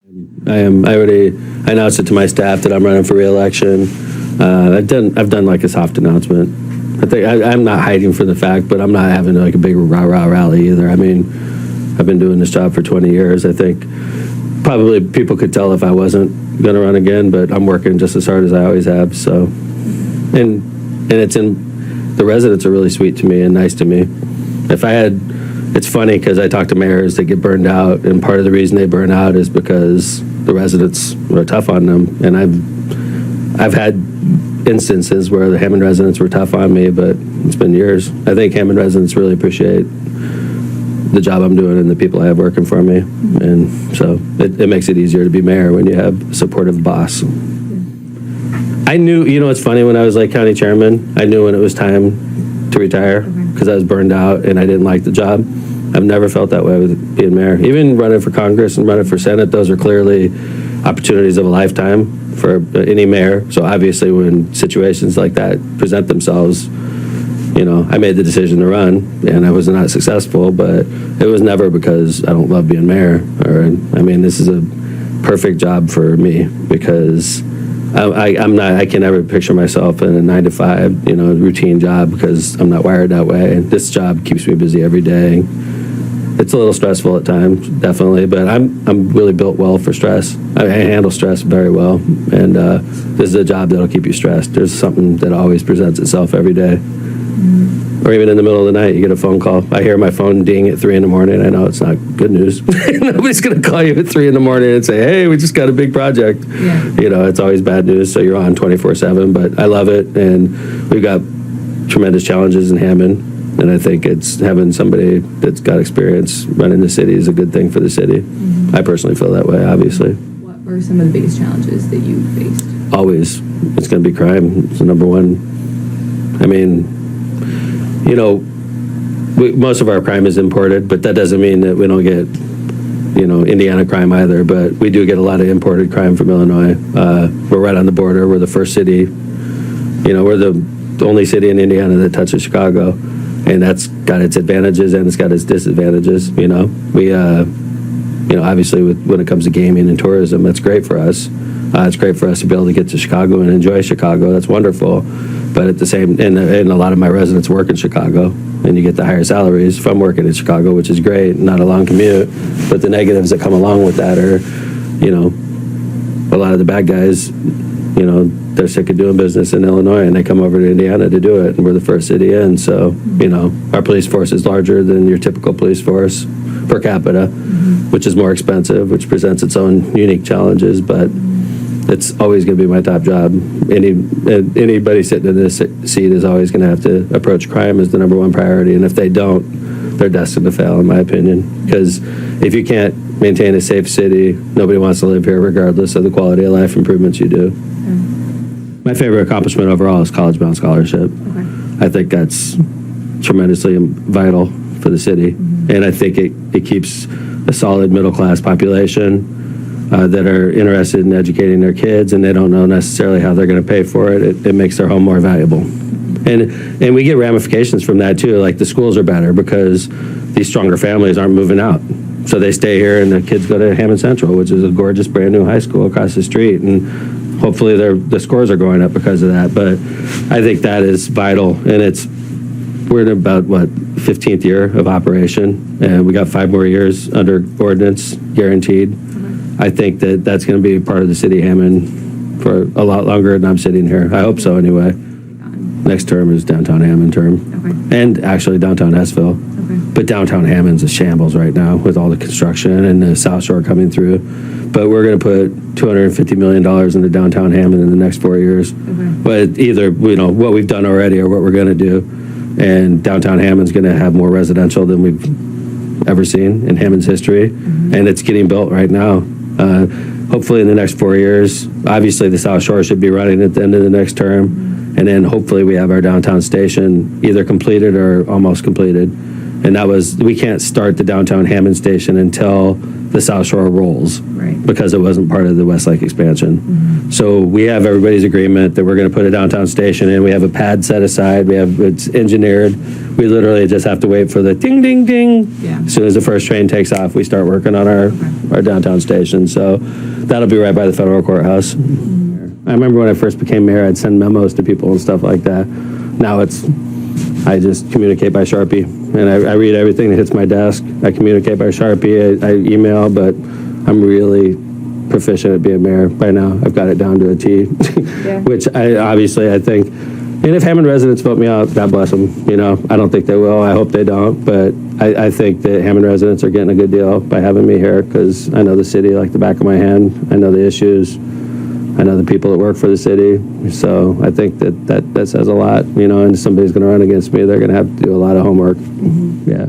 I announced it to my staff that I'm running for re-election. I've done like a soft announcement. I think I'm not hiding from the fact, but I'm not having like a big rah-rah rally either. I mean, I've been doing this job for 20 years. I think probably people could tell if I wasn't going to run again, but I'm working just as hard as I always have. So, and the residents are really sweet to me and nice to me. It's funny because I talk to mayors that get burned out, and part of the reason they burn out is because the residents are tough on them. And I've had instances where the Hammond residents were tough on me, but it's been years. I think Hammond residents really appreciate the job I'm doing and the people I have working for me. And so it makes it easier to be mayor when you have a supportive boss. I knew, it's funny, when I was like county chairman, I knew when it was time to retire because I was burned out and I didn't like the job. I've never felt that way with being mayor. Even running for Congress and running for Senate, those are clearly opportunities of a lifetime for any mayor. So obviously when situations like that present themselves, I made the decision to run and I was not successful, but it was never because I don't love being mayor. This is a perfect job for me because I can never picture myself in a 9-to-5, routine job because I'm not wired that way. And this job keeps me busy every day. It's a little stressful at times, definitely, but I'm really built well for stress. I handle stress very well, and this is a job that'll keep you stressed. There's something that always presents itself every day. Or even in the middle of the night, you get a phone call. I hear my phone ding at 3 a.m. I know it's not good news. Nobody's going to call you at 3 a.m. and say, hey, we just got a big project. Yeah. It's always bad news, so you're on 24/7, but I love it, and we've got tremendous challenges in Hammond. And I think it's having somebody that's got experience running the city is a good thing for the city. I personally feel that way, obviously. What were some of the biggest challenges that you faced? Always. It's going to be crime. It's the number one. Most of our crime is imported, but that doesn't mean that we don't get, Indiana crime either. But we do get a lot of imported crime from Illinois. We're right on the border. We're the first city. We're the only city in Indiana that touches Chicago. And that's got its advantages and it's got its disadvantages. We, obviously when it comes to gaming and tourism, that's great for us. It's great for us to be able to get to Chicago and enjoy Chicago. That's wonderful. But at the same, and a lot of my residents work in Chicago, and you get the higher salaries from working in Chicago, which is great, not a long commute. But the negatives that come along with that are, a lot of the bad guys, they're sick of doing business in Illinois, and they come over to Indiana to do it, and we're the first city in. So, our police force is larger than your typical police force per capita, which is more expensive, which presents its own unique challenges, but it's always going to be my top job. Anybody sitting in this seat is always going to have to approach crime as the number one priority, and if they don't, they're destined to fail, in my opinion, because if you can't maintain a safe city, nobody wants to live here regardless of the quality of life improvements you do. My favorite accomplishment overall is college-bound scholarship. I think that's tremendously vital for the city, and I think it keeps a solid middle-class population that are interested in educating their kids, and they don't know necessarily how they're going to pay for it. It makes their home more valuable. And we get ramifications from that too, like the schools are better because these stronger families aren't moving out. So they stay here and the kids go to Hammond Central, which is a gorgeous brand new high school across the street, and hopefully the scores are going up because of that. But I think that is vital, and we're in about 15th year of operation, and we got 5 more years under ordinance guaranteed. I think that's going to be part of the city of Hammond for a lot longer than I'm sitting here. I hope so anyway. Next term is downtown Hammond term, and actually downtown Hessville. But downtown Hammond's a shambles right now with all the construction and the South Shore coming through. But we're going to put $250 million into downtown Hammond in the next 4 years. But either what we've done already or what we're going to do, and downtown Hammond's going to have more residential than we've ever seen in Hammond's history, and it's getting built right now. Hopefully in the next 4 years. Obviously the South Shore should be running at the end of the next term, and then hopefully we have our downtown station either completed or almost completed. And we can't start the downtown Hammond station until the South Shore rolls, because it wasn't part of the Westlake expansion. So we have everybody's agreement that we're going to put a downtown station in. We have a pad set aside. It's engineered. We literally just have to wait for the ding, ding, ding. As soon as the first train takes off, we start working on our our downtown station. So that'll be right by the federal courthouse. I remember when I first became mayor, I'd send memos to people and stuff like that. Now I just communicate by Sharpie, and I read everything that hits my desk. I communicate by Sharpie. I email, but I'm really proficient at being mayor by now. I've got it down to a T, which I think. And if Hammond residents vote me out, God bless them. I don't think they will. I hope they don't. But I think that Hammond residents are getting a good deal by having me here because I know the city like the back of my hand. I know the issues. I know the people that work for the city. So I think that says a lot. And if somebody's going to run against me, they're going to have to do a lot of homework. Yeah.